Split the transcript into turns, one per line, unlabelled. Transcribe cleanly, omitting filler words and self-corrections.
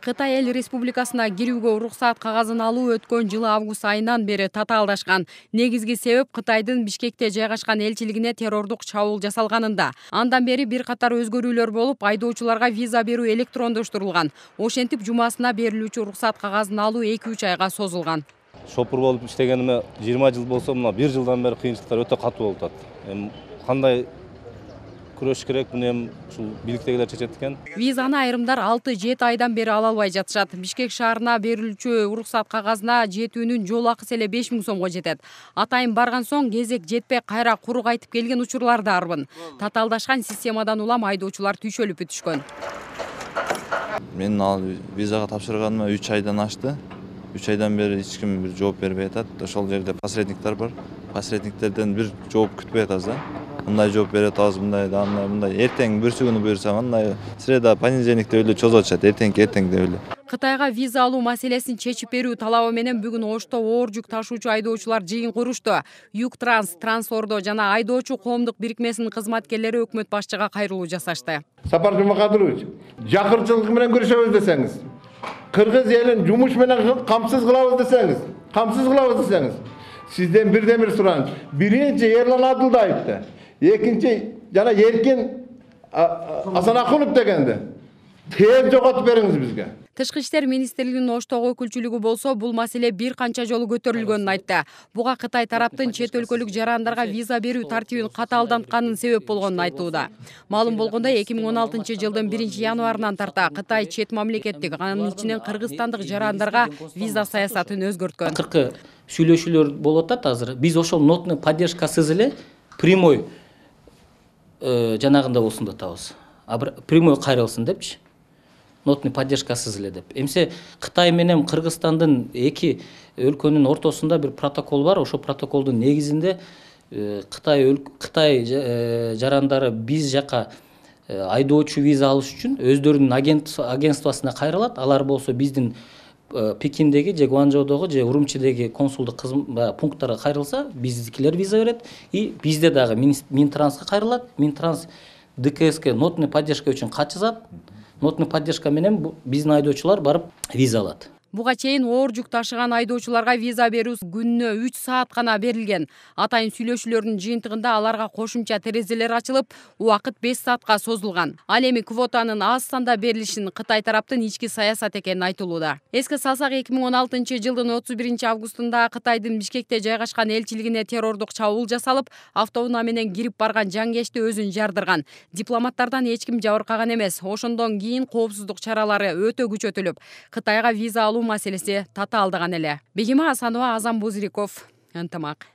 Кытай эл республикасына кирүүгө уруксат кагазын алуу өткөн жылы август айынан бери татаалдашкан. Негизги себеп Кытайдын Бишкекте жайгашкан элчилигине террордук чабуул жасалганында. Андан бери бир катар өзгөрүүлөр болуп, айдоочуларга виза берүү электрондоштурулган. Ошентип жумасына берилүүчү уруксат кагазын алуу 2-3 айга созулган.
Шопур болуп иштегениме 20 жыл болсо, мына 1 жылдан бери кыйынчылыктар өтө катуу болуп атат. Кандай күрөш керек, буну эми ушул бийликтегилер чечет экен.
Визаны айрымдар 6-7 айдан бери ала албай жатышат. Бишкек шаарына берилүүчү уруксат кагазына жетүүнүн жол акысы эле 5000 сомго жетет. Атайын барган соң кезек жетпей кайра куру кайтып келген учурлар да арбын. Татаалдашкан системадан улам айдоочулар түйшөлүп бүтүшкөн.
Мен ал визага тапшырганыма 3 айдан ашты. 3 айдан бери эч ким бир жооп бербей атат. Ошол жерде посредниктер бар. Посредниктерден бир жооп күтпөй атабыз да. Мындай жооп бере атабыз, мындай эртең бүрсүгүнү буйрса, мындай среда, понедельник деп эле чозуп атышат, эртең деп эле.
Кытайга виза алуу маселесин чечип берүү талабы менен бүгүн Ошто оор жүк ташуучу айдоочулар жыйын курушту. Югтранс, Трансордо жана айдоочу коомдук бирикмесинин кызматкерлери өкмөт башчыга кайрылуу жасашты.
Сапар Жумакадырович, жакырчылык менен күрөшөбүз десеңиз, кыргыз элин жумуш менен камсыз кылабыз десеңиз, сизден бирден-бир сураныч. Биринчи Эрлан Абдулдаевди, экинчи жана Эркин Асанакунов дегенди тез жоготуп бериңиз бизге.
Тышкы иштер министрлигинин Оштогу өкүлчүлүгү болсо бул маселе бир канча жолу көтөрүлгөнүн айтты. Буга Кытай тараптын чет өлкөлүк жарандарга виза берүү тартибин катаалдантканын себеп болгонун айтууда. Маалым болгондой 2016 жылдын 1-январынан тарта Кытай чет мамлекеттик, анын ичинен кыргызстандык жарандарга виза саясатын өзгөрткөн.
Акыркы сүйлөшүүлөр болуп атат азыр. Биз ошол нотный поддержкасыз эле прямой жанагында болсун деп атабыз. Прямой кайрылсын депчи. Нотный поддержкасыз эле деп. Эмсе Кытай менен Кыргызстандын эки өлкөнүн ортосунда бир протокол бар. Ошол протоколдун негизинде Кытай жарандары биз жака айдоочу виза алыш үчүн өздөрүнүн агентствосуна кайрылат. Алар болсо биздин Пекиндеги же Гуанчжоудогу же Урумчидеги консулдук пункттарга кайрылса, биздикилер виза берет. И бизде дагы Минтрансга кайрылат. Минтранс ДКСке нотный поддержка үчүн кат жазат. Нотный поддержка менен биздин айдоочулар барып виза алат.
Буга чейин оор жүк ташыган айдоочуларга виза берүү күнүнө 3 саат гана берилген. Атайын сүйлөшүүлөрдүн жыйынтыгында аларга кошумча терезелер ачылып, убакыт 5 саатка созулган. Ал эми квотанын аз санда берилишин Кытай тараптын ички саясат экени айтылууда. Эске салсак, 2016 жылдын 31-августунда Кытайдын Бишкекте жайгашкан элчилигине террордук чабуул жасалып, автоунаа менен кирип барган жангечти өзүн жардырган. Дипломаттардан эч ким жабыркаган эмес. Ошондон кийин коопсуздук чаралары өтө күчөтүлүп, Кытайга виза алуу маселеси татаалдаган эле. Бегима Асанова, Азам Бузириков, Ынтымак.